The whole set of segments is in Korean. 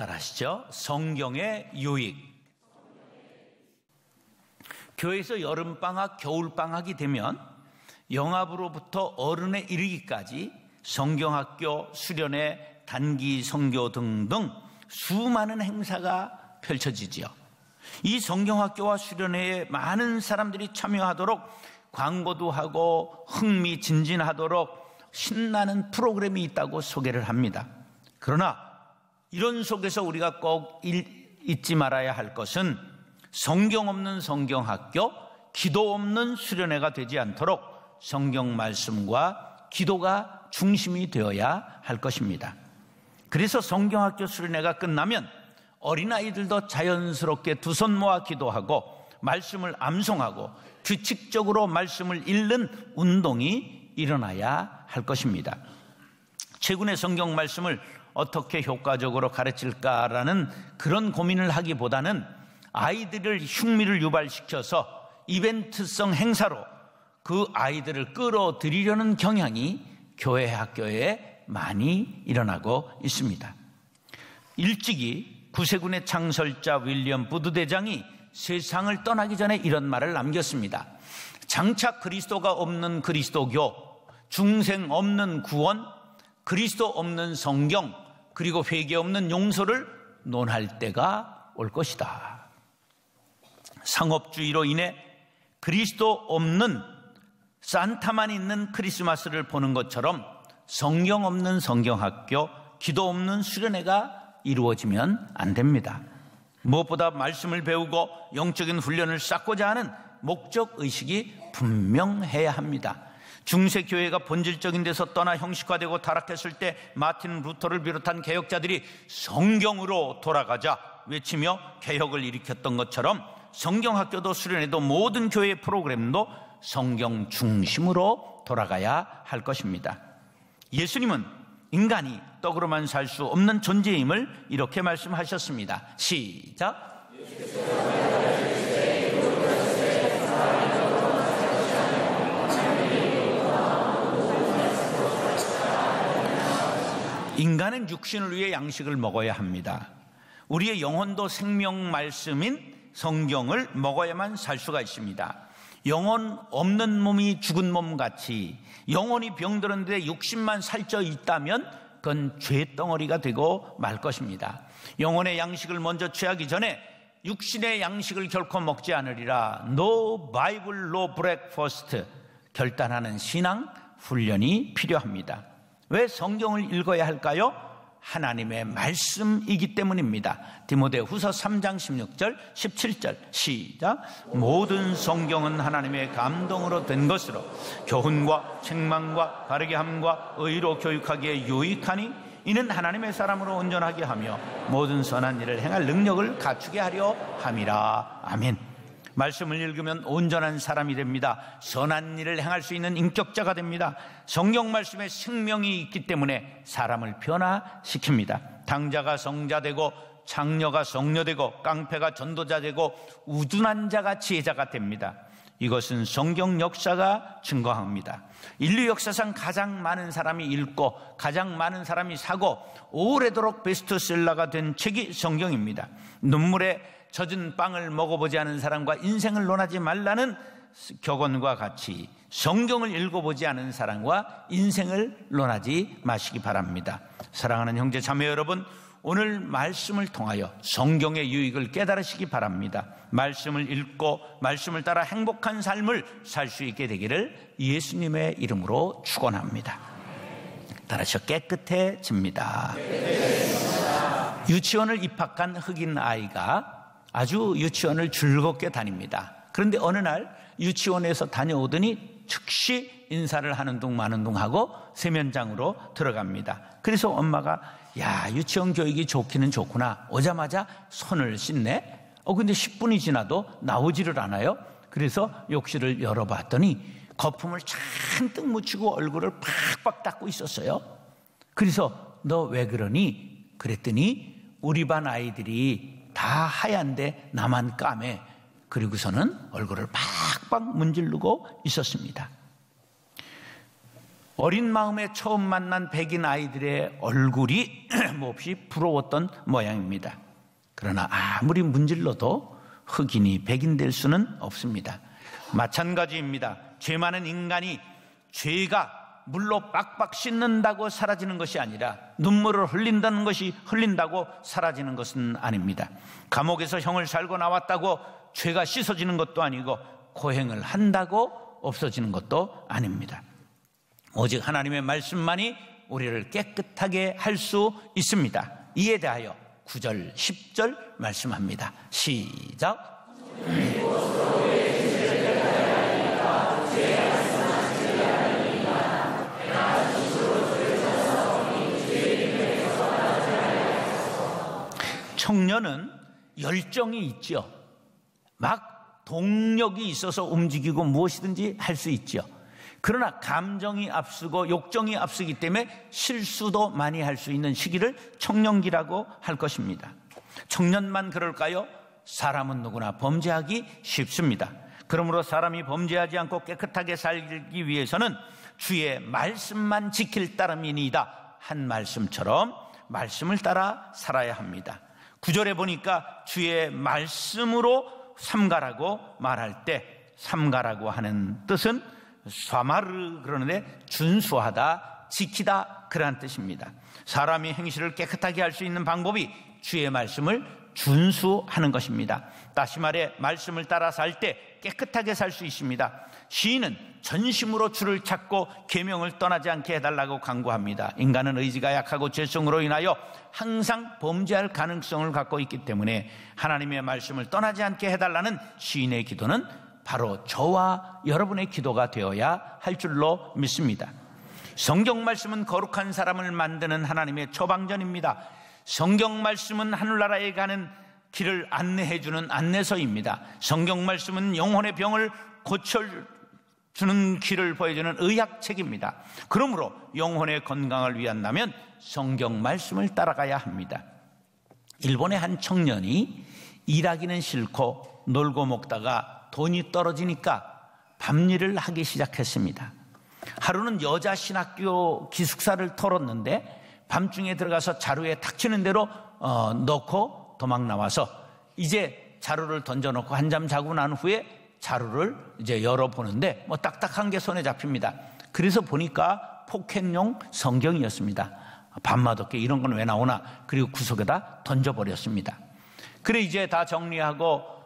따라하시죠. 성경의 유익. 교회에서 여름방학, 겨울방학이 되면 영합으로부터 어른에 이르기까지 성경학교, 수련회, 단기 선교 등등 수많은 행사가 펼쳐지지요. 이 성경학교와 수련회에 많은 사람들이 참여하도록 광고도 하고 흥미진진하도록 신나는 프로그램이 있다고 소개를 합니다. 그러나 이런 속에서 우리가 꼭 잊지 말아야 할 것은 성경 없는 성경학교, 기도 없는 수련회가 되지 않도록 성경 말씀과 기도가 중심이 되어야 할 것입니다. 그래서 성경학교 수련회가 끝나면 어린아이들도 자연스럽게 두 손 모아 기도하고 말씀을 암송하고 규칙적으로 말씀을 읽는 운동이 일어나야 할 것입니다. 최근에 성경 말씀을 어떻게 효과적으로 가르칠까라는 그런 고민을 하기보다는 아이들을 흥미를 유발시켜서 이벤트성 행사로 그 아이들을 끌어들이려는 경향이 교회 학교에 많이 일어나고 있습니다. 일찍이 구세군의 창설자 윌리엄 부드 대장이 세상을 떠나기 전에 이런 말을 남겼습니다. 장차 그리스도가 없는 그리스도교, 중생 없는 구원, 그리스도 없는 성경, 그리고 회개 없는 용서를 논할 때가 올 것이다. 상업주의로 인해 그리스도 없는 산타만 있는 크리스마스를 보는 것처럼 성경 없는 성경학교, 기도 없는 수련회가 이루어지면 안 됩니다. 무엇보다 말씀을 배우고 영적인 훈련을 쌓고자 하는 목적의식이 분명해야 합니다. 중세교회가 본질적인 데서 떠나 형식화되고 타락했을 때 마틴 루터를 비롯한 개혁자들이 성경으로 돌아가자 외치며 개혁을 일으켰던 것처럼 성경학교도 수련회도 모든 교회의 프로그램도 성경 중심으로 돌아가야 할 것입니다. 예수님은 인간이 떡으로만 살 수 없는 존재임을 이렇게 말씀하셨습니다. 시작. 인간은 육신을 위해 양식을 먹어야 합니다. 우리의 영혼도 생명 말씀인 성경을 먹어야만 살 수가 있습니다. 영혼 없는 몸이 죽은 몸같이 영혼이 병들었는데 육신만 살쪄 있다면 그건 죄덩어리가 되고 말 것입니다. 영혼의 양식을 먼저 취하기 전에 육신의 양식을 결코 먹지 않으리라. No Bible, no breakfast. 결단하는 신앙 훈련이 필요합니다. 왜 성경을 읽어야 할까요? 하나님의 말씀이기 때문입니다. 디모데후서 3장 16절 17절 시작. 모든 성경은 하나님의 감동으로 된 것으로 교훈과 책망과 바르게 함과 의로 교육하기에 유익하니 이는 하나님의 사람으로 온전하게 하며 모든 선한 일을 행할 능력을 갖추게 하려 함이라. 아멘. 말씀을 읽으면 온전한 사람이 됩니다. 선한 일을 행할 수 있는 인격자가 됩니다. 성경 말씀에 생명이 있기 때문에 사람을 변화시킵니다. 당자가 성자되고 창녀가 성녀되고 깡패가 전도자되고 우둔한 자가 지혜자가 됩니다. 이것은 성경 역사가 증거합니다. 인류 역사상 가장 많은 사람이 읽고 가장 많은 사람이 사고 오래도록 베스트셀러가 된 책이 성경입니다. 눈물에 젖은 빵을 먹어보지 않은 사람과 인생을 논하지 말라는 격언과 같이 성경을 읽어보지 않은 사람과 인생을 논하지 마시기 바랍니다. 사랑하는 형제 자매 여러분, 오늘 말씀을 통하여 성경의 유익을 깨달으시기 바랍니다. 말씀을 읽고 말씀을 따라 행복한 삶을 살 수 있게 되기를 예수님의 이름으로 축원합니다. 따라서 깨끗해집니다. 유치원을 입학한 흑인 아이가 아주 유치원을 즐겁게 다닙니다. 그런데 어느 날 유치원에서 다녀오더니 즉시 인사를 하는 둥 마는 둥 하고 세면장으로 들어갑니다. 그래서 엄마가 야, 유치원 교육이 좋기는 좋구나. 오자마자 손을 씻네. 근데 10분이 지나도 나오지를 않아요. 그래서 욕실을 열어봤더니 거품을 잔뜩 묻히고 얼굴을 팍팍 닦고 있었어요. 그래서 너 왜 그러니? 그랬더니 우리 반 아이들이 다 하얀데 나만 까매. 그리고서는 얼굴을 팍팍 문지르고 있었습니다. 어린 마음에 처음 만난 백인 아이들의 얼굴이 몹시 부러웠던 모양입니다. 그러나 아무리 문질러도 흑인이 백인 될 수는 없습니다. 마찬가지입니다. 죄 많은 인간이 죄가 물로 빡빡 씻는다고 사라지는 것이 아니라 눈물을 흘린다는 것이 흘린다고 사라지는 것은 아닙니다. 감옥에서 형을 살고 나왔다고 죄가 씻어지는 것도 아니고 고행을 한다고 없어지는 것도 아닙니다. 오직 하나님의 말씀만이 우리를 깨끗하게 할 수 있습니다. 이에 대하여 9절, 10절 말씀합니다. 시작. 청년은 열정이 있죠. 막 동력이 있어서 움직이고 무엇이든지 할 수 있죠. 그러나 감정이 앞서고 욕정이 앞서기 때문에 실수도 많이 할 수 있는 시기를 청년기라고 할 것입니다. 청년만 그럴까요? 사람은 누구나 범죄하기 쉽습니다. 그러므로 사람이 범죄하지 않고 깨끗하게 살기 위해서는 주의 말씀만 지킬 따름이니이다 한 말씀처럼 말씀을 따라 살아야 합니다. 9절에 보니까 주의 말씀으로 삼가라고 말할 때 삼가라고 하는 뜻은 사마르, 그러는데 준수하다, 지키다, 그러한 뜻입니다. 사람이 행실을 깨끗하게 할 수 있는 방법이 주의 말씀을 준수하는 것입니다. 다시 말해 말씀을 따라 살 때 깨끗하게 살 수 있습니다. 시인은 전심으로 주를 찾고 계명을 떠나지 않게 해달라고 간구합니다. 인간은 의지가 약하고 죄성으로 인하여 항상 범죄할 가능성을 갖고 있기 때문에 하나님의 말씀을 떠나지 않게 해달라는 시인의 기도는 바로 저와 여러분의 기도가 되어야 할 줄로 믿습니다. 성경 말씀은 거룩한 사람을 만드는 하나님의 처방전입니다. 성경 말씀은 하늘나라에 가는 길을 안내해주는 안내서입니다. 성경 말씀은 영혼의 병을 고쳐주는 길을 보여주는 의학책입니다. 그러므로 영혼의 건강을 위한다면 성경 말씀을 따라가야 합니다. 일본의 한 청년이 일하기는 싫고 놀고 먹다가 돈이 떨어지니까 밤일을 하기 시작했습니다. 하루는 여자 신학교 기숙사를 털었는데 밤중에 들어가서 자루에 닥치는 대로 넣고 도망 나와서 이제 자루를 던져놓고 한잠 자고 난 후에 자루를 이제 열어보는데 뭐 딱딱한 게 손에 잡힙니다. 그래서 보니까 포켓용 성경이었습니다. 밤맛없게 이런 건 왜 나오나, 그리고 구석에다 던져버렸습니다. 그래 이제 다 정리하고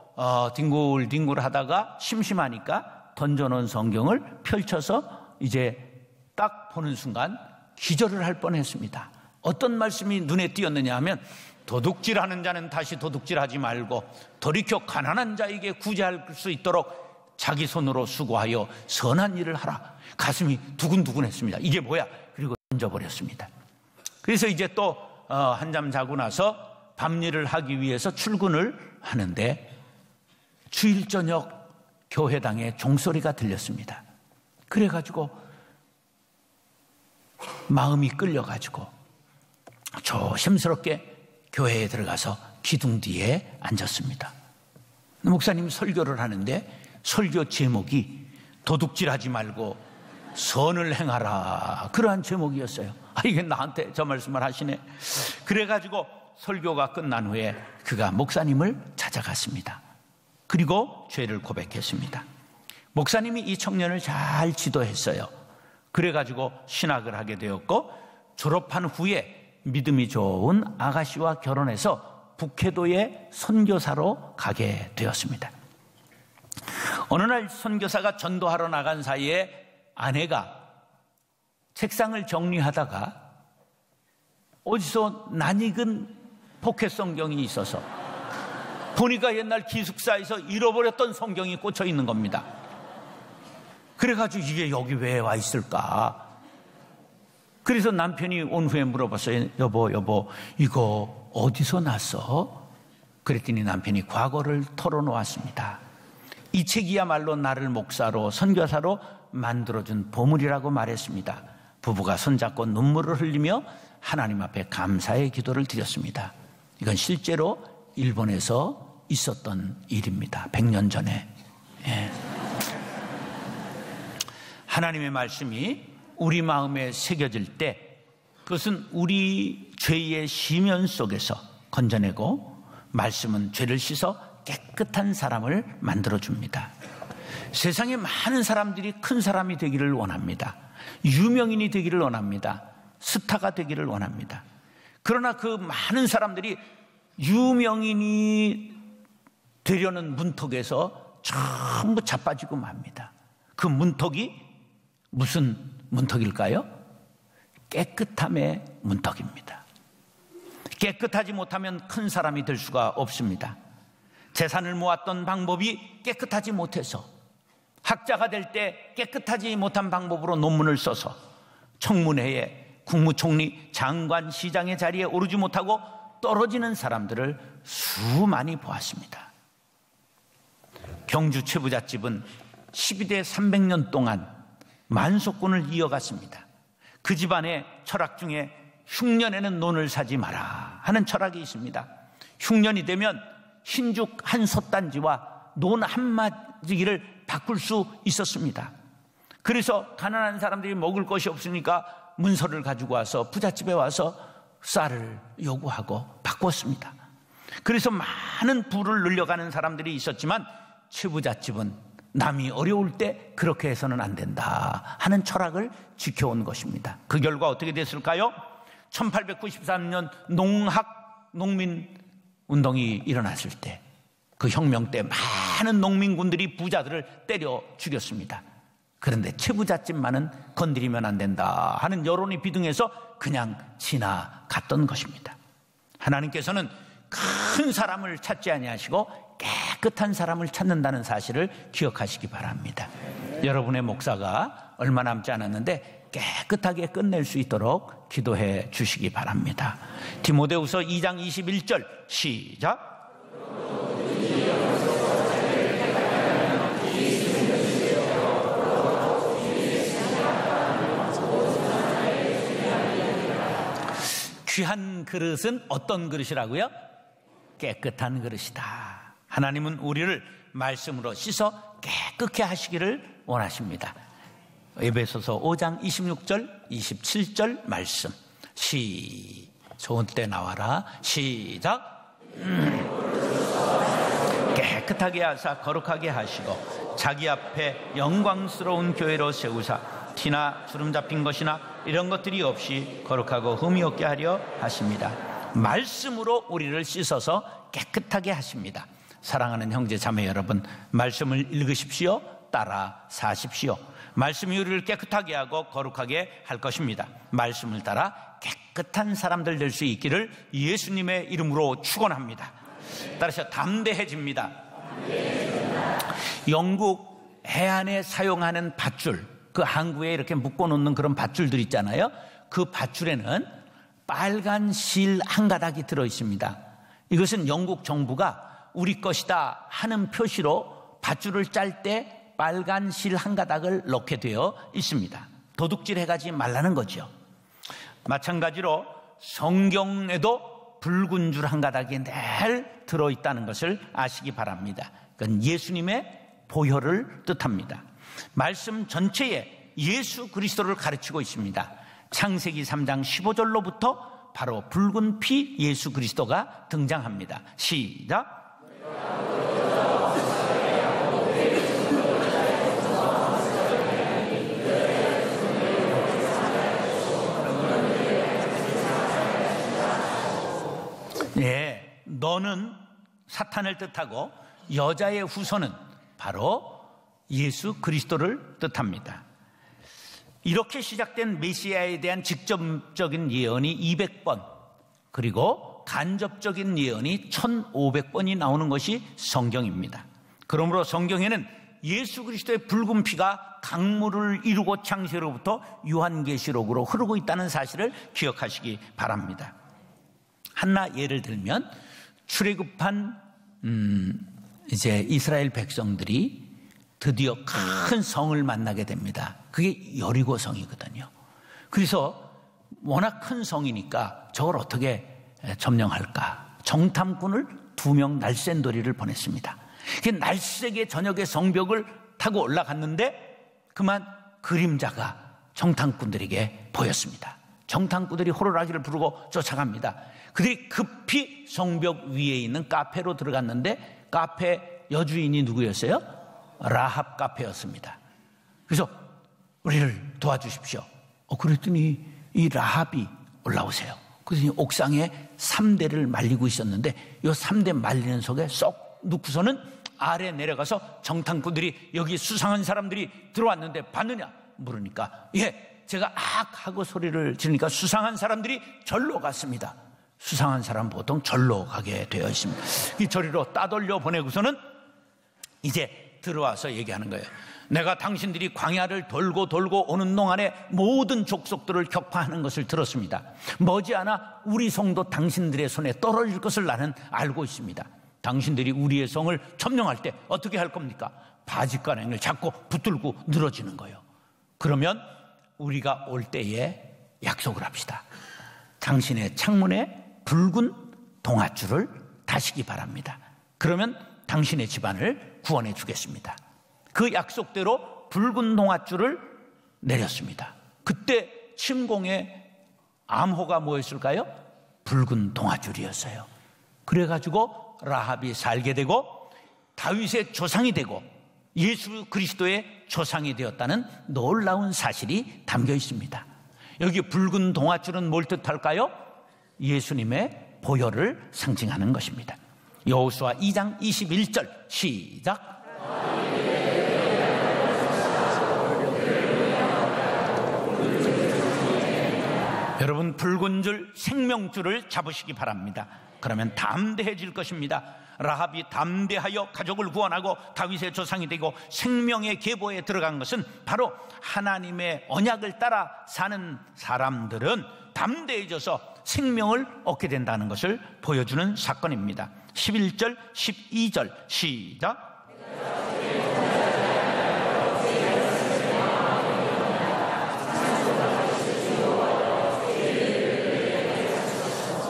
뒹굴뒹굴 하다가 심심하니까 던져놓은 성경을 펼쳐서 이제 딱 보는 순간 기절을 할 뻔했습니다. 어떤 말씀이 눈에 띄었느냐 하면 도둑질하는 자는 다시 도둑질하지 말고 돌이켜 가난한 자에게 구제할 수 있도록 자기 손으로 수고하여 선한 일을 하라. 가슴이 두근두근했습니다. 이게 뭐야? 그리고 던져버렸습니다. 그래서 이제 또 한잠 자고 나서 밤일을 하기 위해서 출근을 하는데 주일 저녁 교회당에 종소리가 들렸습니다. 그래가지고 마음이 끌려가지고 조심스럽게 교회에 들어가서 기둥 뒤에 앉았습니다. 목사님 설교를 하는데 설교 제목이 도둑질하지 말고 선을 행하라, 그러한 제목이었어요. 이게 나한테 저 말씀을 하시네. 그래가지고 설교가 끝난 후에 그가 목사님을 찾아갔습니다. 그리고 죄를 고백했습니다. 목사님이 이 청년을 잘 지도했어요. 그래가지고 신학을 하게 되었고 졸업한 후에 믿음이 좋은 아가씨와 결혼해서 북해도의 선교사로 가게 되었습니다. 어느 날 선교사가 전도하러 나간 사이에 아내가 책상을 정리하다가 어디서 낯익은 포켓 성경이 있어서 보니까 옛날 기숙사에서 잃어버렸던 성경이 꽂혀 있는 겁니다. 그래가지고 이게 여기 왜 와 있을까? 그래서 남편이 온 후에 물어봤어요. 여보 이거 어디서 났어? 그랬더니 남편이 과거를 털어놓았습니다. 이 책이야말로 나를 목사로 선교사로 만들어준 보물이라고 말했습니다. 부부가 손잡고 눈물을 흘리며 하나님 앞에 감사의 기도를 드렸습니다. 이건 실제로 일본에서 있었던 일입니다. 100년 전에. 예. 하나님의 말씀이 우리 마음에 새겨질 때 그것은 우리 죄의 심연 속에서 건져내고 말씀은 죄를 씻어 깨끗한 사람을 만들어줍니다. 세상에 많은 사람들이 큰 사람이 되기를 원합니다. 유명인이 되기를 원합니다. 스타가 되기를 원합니다. 그러나 그 많은 사람들이 유명인이 되려는 문턱에서 전부 자빠지고 맙니다. 그 문턱이 무슨 문턱일까요? 깨끗함의 문턱입니다. 깨끗하지 못하면 큰 사람이 될 수가 없습니다. 재산을 모았던 방법이 깨끗하지 못해서, 학자가 될 때 깨끗하지 못한 방법으로 논문을 써서 청문회에 국무총리, 장관, 시장의 자리에 오르지 못하고 떨어지는 사람들을 수많이 보았습니다. 경주 최부잣집은 12대 300년 동안 만속군을 이어갔습니다. 그 집안의 철학 중에 흉년에는 논을 사지 마라 하는 철학이 있습니다. 흉년이 되면 흰죽 한 솥단지와 논 한 마지기를 바꿀 수 있었습니다. 그래서 가난한 사람들이 먹을 것이 없으니까 문서를 가지고 와서 부잣집에 와서 쌀을 요구하고 바꿨습니다. 그래서 많은 부를 늘려가는 사람들이 있었지만 최부잣집은 남이 어려울 때 그렇게 해서는 안 된다 하는 철학을 지켜온 것입니다. 그 결과 어떻게 됐을까요? 1893년 농민운동이 일어났을 때, 그 혁명 때 많은 농민군들이 부자들을 때려 죽였습니다. 그런데 최부잣집만은 건드리면 안 된다 하는 여론이 비등해서 그냥 지나갔던 것입니다. 하나님께서는 큰 사람을 찾지 아니하시고 깨끗한 사람을 찾는다는 사실을 기억하시기 바랍니다. 여러분의 목사가 얼마 남지 않았는데 깨끗하게 끝낼 수 있도록 기도해 주시기 바랍니다. 디모데후서 2장 21절 시작. 귀한 그릇은 어떤 그릇이라고요? 깨끗한 그릇이다. 하나님은 우리를 말씀으로 씻어 깨끗게 하시기를 원하십니다. 에베소서 5장 26절 27절 말씀 좋은 때 나와라 시작. 깨끗하게 하사 거룩하게 하시고 자기 앞에 영광스러운 교회로 세우사 티나 주름 잡힌 것이나 이런 것들이 없이 거룩하고 흠이 없게 하려 하십니다. 말씀으로 우리를 씻어서 깨끗하게 하십니다. 사랑하는 형제 자매 여러분, 말씀을 읽으십시오. 따라 사십시오. 말씀이 우리를 깨끗하게 하고 거룩하게 할 것입니다. 말씀을 따라 깨끗한 사람들 될 수 있기를 예수님의 이름으로 축원합니다. 따라서 담대해집니다. 영국 해안에 사용하는 밧줄, 그 항구에 이렇게 묶어놓는 그런 밧줄들 있잖아요. 그 밧줄에는 빨간 실 한 가닥이 들어있습니다. 이것은 영국 정부가 우리 것이다 하는 표시로 밧줄을 짤 때 빨간 실 한 가닥을 넣게 되어 있습니다. 도둑질 해가지 말라는 거죠. 마찬가지로 성경에도 붉은 줄 한 가닥이 늘 들어있다는 것을 아시기 바랍니다. 그건 예수님의 보혈을 뜻합니다. 말씀 전체에 예수 그리스도를 가르치고 있습니다. 창세기 3장 15절로부터 바로 붉은 피 예수 그리스도가 등장합니다. 시작. 네, 너는 사탄을 뜻하고 여자의 후손은 바로 예수 그리스도를 뜻합니다. 이렇게 시작된 메시아에 대한 직접적인 예언이 200번, 그리고 간접적인 예언이 1500번이 나오는 것이 성경입니다. 그러므로 성경에는 예수 그리스도의 붉은 피가 강물을 이루고 창세로부터 요한계시록으로 흐르고 있다는 사실을 기억하시기 바랍니다. 하나 예를 들면 출애굽한 이제 이스라엘 백성들이 드디어 큰 성을 만나게 됩니다. 그게 여리고 성이거든요. 그래서 워낙 큰 성이니까 저걸 어떻게 점령할까? 정탐꾼을 2명 날쌘돌이를 보냈습니다. 날쌔게 저녁에 성벽을 타고 올라갔는데 그만 그림자가 정탐꾼들에게 보였습니다. 정탐꾼들이 호루라기를 부르고 쫓아갑니다. 그들이 급히 성벽 위에 있는 카페로 들어갔는데 카페 여주인이 누구였어요? 라합 카페였습니다. 그래서 우리를 도와주십시오. 그랬더니 이 라합이 올라오세요. 그래서 옥상에 3대를 말리고 있었는데 이 3대 말리는 속에 쏙 넣고서는 아래 내려가서 정탐꾼들이 여기 수상한 사람들이 들어왔는데 봤느냐 물으니까 예, 제가 악 하고 소리를 지르니까 수상한 사람들이 절로 갔습니다. 수상한 사람 보통 절로 가게 되어 있습니다. 이 저리로 따돌려 보내고서는 이제 들어와서 얘기하는 거예요. 내가 당신들이 광야를 돌고 오는 동안에 모든 족속들을 격파하는 것을 들었습니다. 머지않아 우리 성도 당신들의 손에 떨어질 것을 나는 알고 있습니다. 당신들이 우리의 성을 점령할 때 어떻게 할 겁니까? 바짓가랑이를 잡고 붙들고 늘어지는 거예요. 그러면 우리가 올 때에 약속을 합시다. 당신의 창문에 붉은 동아줄을 다시기 바랍니다. 그러면 당신의 집안을 구원해 주겠습니다. 그 약속대로 붉은 동아줄을 내렸습니다. 그때 침공의 암호가 뭐였을까요? 붉은 동아줄이었어요. 그래가지고 라합이 살게 되고 다윗의 조상이 되고 예수 그리스도의 조상이 되었다는 놀라운 사실이 담겨 있습니다. 여기 붉은 동아줄은 뭘 뜻할까요? 예수님의 보혈을 상징하는 것입니다. 여호수아 2장 21절 시작. 여러분 붉은 줄 생명줄을 잡으시기 바랍니다. 그러면 담대해질 것입니다. 라합이 담대하여 가족을 구원하고 다윗의 조상이 되고 생명의 계보에 들어간 것은 바로 하나님의 언약을 따라 사는 사람들은 담대해져서 생명을 얻게 된다는 것을 보여주는 사건입니다. 11절 12절 시작.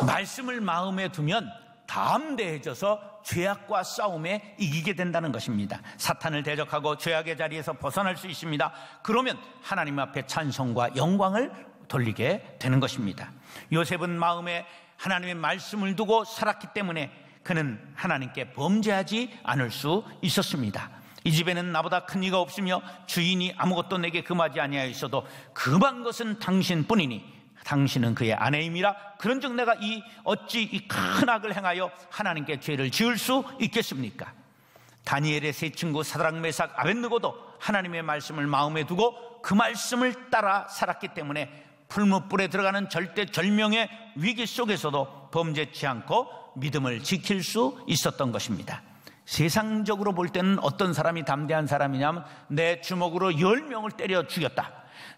말씀을 마음에 두면 담대해져서 죄악과 싸움에 이기게 된다는 것입니다. 사탄을 대적하고 죄악의 자리에서 벗어날 수 있습니다. 그러면 하나님 앞에 찬송과 영광을 돌리게 되는 것입니다. 요셉은 마음에 하나님의 말씀을 두고 살았기 때문에 그는 하나님께 범죄하지 않을 수 있었습니다. 이 집에는 나보다 큰 이가 없으며 주인이 아무것도 내게 금하지 아니하였어도 금한 것은 당신뿐이니 당신은 그의 아내임이라. 그런즉 내가 어찌 이 큰 악을 행하여 하나님께 죄를 지을 수 있겠습니까? 다니엘의 세 친구 사드락 메삭 아벳느고도 하나님의 말씀을 마음에 두고 그 말씀을 따라 살았기 때문에 풀무불에 들어가는 절대절명의 위기 속에서도 범죄치 않고 믿음을 지킬 수 있었던 것입니다. 세상적으로 볼 때는 어떤 사람이 담대한 사람이냐면 내 주먹으로 10명을 때려 죽였다,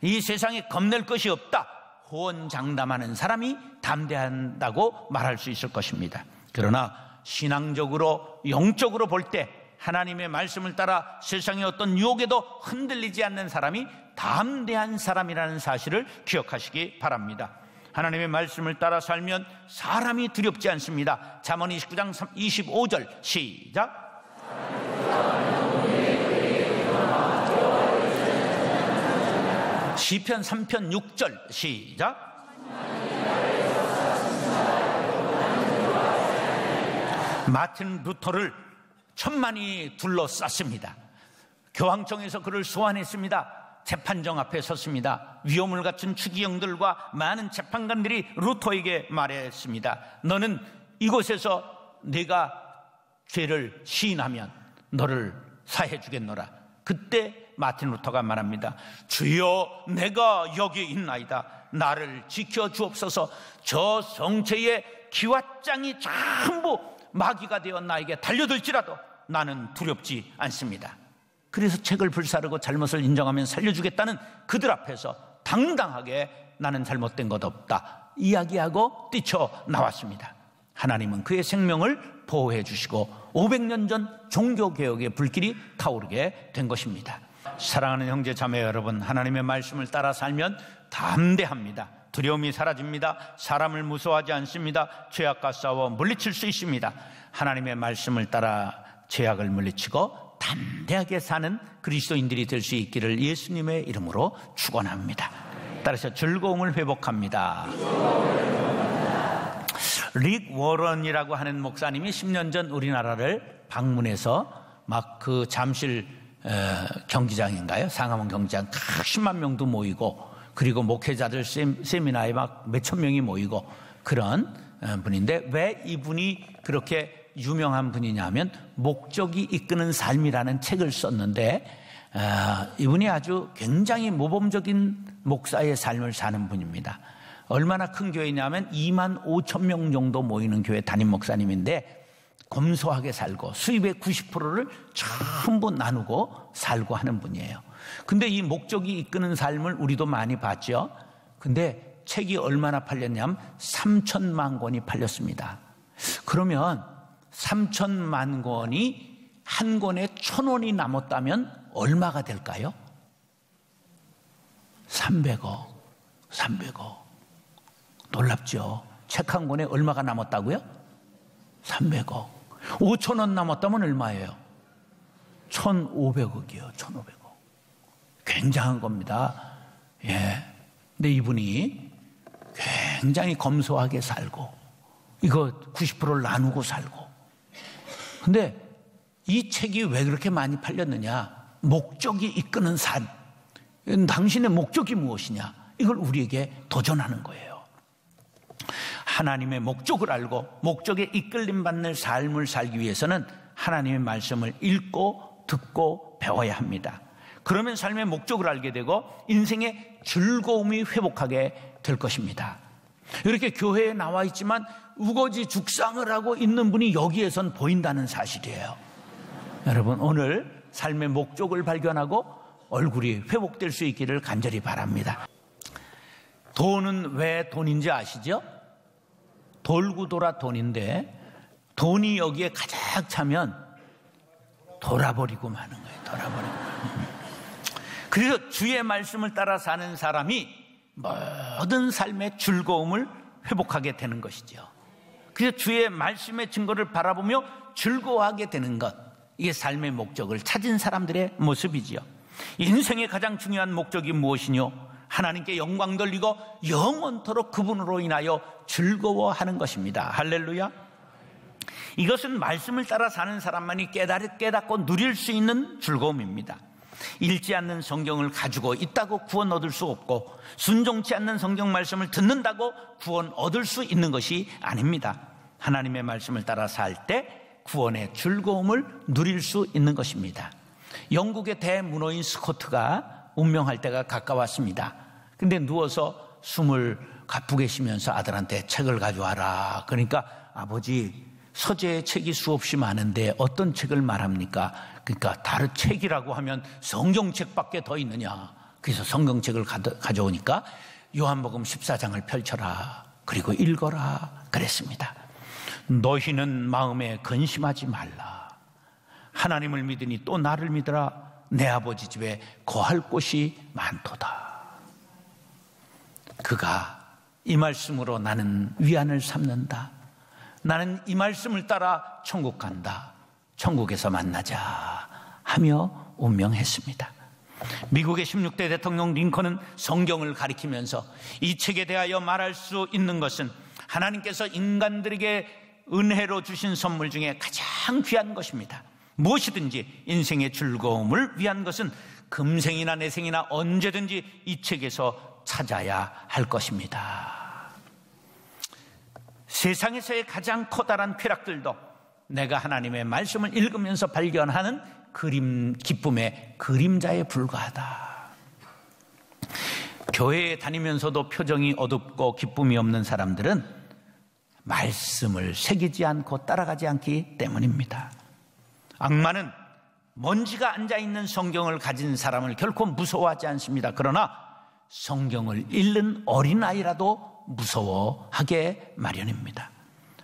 이 세상에 겁낼 것이 없다, 호언장담하는 사람이 담대한다고 말할 수 있을 것입니다. 그러나 신앙적으로 영적으로 볼 때 하나님의 말씀을 따라 세상의 어떤 유혹에도 흔들리지 않는 사람이 담대한 사람이라는 사실을 기억하시기 바랍니다. 하나님의 말씀을 따라 살면 사람이 두렵지 않습니다. 잠언 29장 25절 시작. 시편 3편 6절 시작. 마틴 루터를 천만이 둘러쌌습니다. 교황청에서 그를 소환했습니다. 재판정 앞에 섰습니다. 위험을 갖춘 추기경들과 많은 재판관들이 루터에게 말했습니다. 너는 이곳에서 네가 죄를 시인하면 너를 사해 주겠노라. 그때 마틴 루터가 말합니다. 주여, 내가 여기 있나이다. 나를 지켜 주옵소서. 저 성체의 기왓장이 전부 마귀가 되어 나에게 달려들지라도 나는 두렵지 않습니다. 그래서 책을 불사르고 잘못을 인정하면 살려주겠다는 그들 앞에서 당당하게 나는 잘못된 것 없다 이야기하고 뛰쳐나왔습니다. 하나님은 그의 생명을 보호해 주시고 500년 전 종교개혁의 불길이 타오르게 된 것입니다. 사랑하는 형제 자매 여러분, 하나님의 말씀을 따라 살면 담대합니다. 두려움이 사라집니다. 사람을 무서워하지 않습니다. 죄악과 싸워 물리칠 수 있습니다. 하나님의 말씀을 따라 죄악을 물리치고 담대하게 사는 그리스도인들이 될 수 있기를 예수님의 이름으로 축원합니다. 따라서 즐거움을 회복합니다. 릭 워런이라고 하는 목사님이 10년 전 우리나라를 방문해서 막 그 잠실 경기장인가요? 상암원 경기장 10만 명도 모이고, 그리고 목회자들 세미나에 막 몇천 명이 모이고 그런 분인데, 왜 이분이 그렇게 유명한 분이냐면 목적이 이끄는 삶이라는 책을 썼는데, 이분이 아주 굉장히 모범적인 목사의 삶을 사는 분입니다. 얼마나 큰 교회냐면 2만 5천 명 정도 모이는 교회 담임 목사님인데, 검소하게 살고 수입의 90%를 전부 나누고 살고 하는 분이에요. 근데 이 목적이 이끄는 삶을 우리도 많이 봤죠. 근데 책이 얼마나 팔렸냐면 3천만 권이 팔렸습니다. 그러면 3천만 권이 한 권에 1,000원이 남았다면 얼마가 될까요? 300억. 놀랍죠? 책 한 권에 얼마가 남았다고요? 300억. 5,000원 남았다면 얼마예요? 1,500억이요. 1,500억. 굉장한 겁니다. 예. 근데 이분이 굉장히 검소하게 살고, 이거 90%를 나누고 살고. 근데 이 책이 왜 그렇게 많이 팔렸느냐? 목적이 이끄는 삶. 당신의 목적이 무엇이냐? 이걸 우리에게 도전하는 거예요. 하나님의 목적을 알고 목적에 이끌림 받는 삶을 살기 위해서는 하나님의 말씀을 읽고 듣고 배워야 합니다. 그러면 삶의 목적을 알게 되고 인생의 즐거움이 회복하게 될 것입니다. 이렇게 교회에 나와 있지만 우거지 죽상을 하고 있는 분이 여기에선 보인다는 사실이에요. 여러분, 오늘 삶의 목적을 발견하고 얼굴이 회복될 수 있기를 간절히 바랍니다. 돈은 왜 돈인지 아시죠? 돌고 돌아 돈인데, 돈이 여기에 가득 차면 돌아버리고 마는 거예요. 돌아버리고. 그래서 주의 말씀을 따라 사는 사람이 모든 삶의 즐거움을 회복하게 되는 것이죠. 그래서 주의 말씀의 증거를 바라보며 즐거워하게 되는 것, 이게 삶의 목적을 찾은 사람들의 모습이지요. 인생의 가장 중요한 목적이 무엇이뇨? 하나님께 영광 돌리고 영원토록 그분으로 인하여 즐거워하는 것입니다. 할렐루야. 이것은 말씀을 따라 사는 사람만이 깨닫고 누릴 수 있는 즐거움입니다. 읽지 않는 성경을 가지고 있다고 구원 얻을 수 없고, 순종치 않는 성경 말씀을 듣는다고 구원 얻을 수 있는 것이 아닙니다. 하나님의 말씀을 따라 살 때 구원의 즐거움을 누릴 수 있는 것입니다. 영국의 대문호인 스코트가 운명할 때가 가까웠습니다. 근데 누워서 숨을 가쁘게 쉬면서 아들한테 책을 가져와라. 그러니까 아버지, 서재에 책이 수없이 많은데 어떤 책을 말합니까? 그러니까 다른 책이라고 하면 성경책밖에 더 있느냐. 그래서 성경책을 가져오니까 요한복음 14장을 펼쳐라. 그리고 읽어라. 그랬습니다. 너희는 마음에 근심하지 말라. 하나님을 믿으니 또 나를 믿으라. 내 아버지 집에 거할 곳이 많도다. 그가 이 말씀으로 나는 위안을 삼는다. 나는 이 말씀을 따라 천국 간다. 천국에서 만나자 하며 운명했습니다. 미국의 16대 대통령 링컨은 성경을 가리키면서 이 책에 대하여 말할 수 있는 것은 하나님께서 인간들에게 은혜로 주신 선물 중에 가장 귀한 것입니다. 무엇이든지 인생의 즐거움을 위한 것은 금생이나 내생이나 언제든지 이 책에서 찾아야 할 것입니다. 세상에서의 가장 커다란 쾌락들도 내가 하나님의 말씀을 읽으면서 발견하는 기쁨의 그림자에 불과하다. 교회에 다니면서도 표정이 어둡고 기쁨이 없는 사람들은 말씀을 새기지 않고 따라가지 않기 때문입니다. 악마는 먼지가 앉아있는 성경을 가진 사람을 결코 무서워하지 않습니다. 그러나 성경을 읽는 어린아이라도 무서워하게 마련입니다.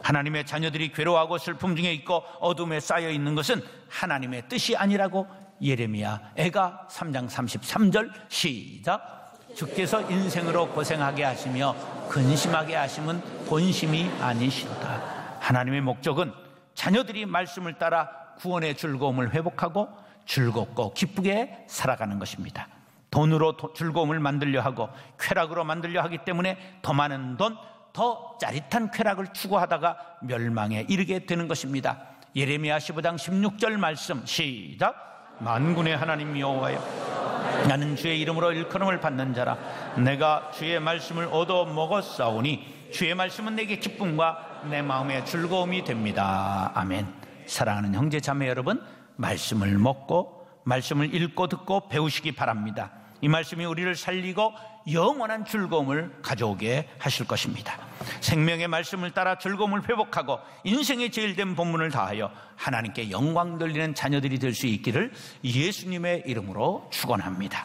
하나님의 자녀들이 괴로워하고 슬픔 중에 있고 어둠에 쌓여 있는 것은 하나님의 뜻이 아니라고 예레미야 애가 3장 33절 시작. 주께서 인생으로 고생하게 하시며 근심하게 하심은 본심이 아니시로다. 하나님의 목적은 자녀들이 말씀을 따라 구원의 즐거움을 회복하고 즐겁고 기쁘게 살아가는 것입니다. 돈으로 즐거움을 만들려 하고 쾌락으로 만들려 하기 때문에 더 많은 돈, 더 짜릿한 쾌락을 추구하다가 멸망에 이르게 되는 것입니다. 예레미야 15장 16절 말씀 시작. 만군의 하나님 여호와여, 나는 주의 이름으로 일컬음을 받는 자라. 내가 주의 말씀을 얻어 먹었사오니 주의 말씀은 내게 기쁨과 내 마음의 즐거움이 됩니다. 아멘. 사랑하는 형제 자매 여러분, 말씀을 먹고 말씀을 읽고 듣고 배우시기 바랍니다. 이 말씀이 우리를 살리고 영원한 즐거움을 가져오게 하실 것입니다. 생명의 말씀을 따라 즐거움을 회복하고 인생의 제일된 본분을 다하여 하나님께 영광 돌리는 자녀들이 될 수 있기를 예수님의 이름으로 축원합니다.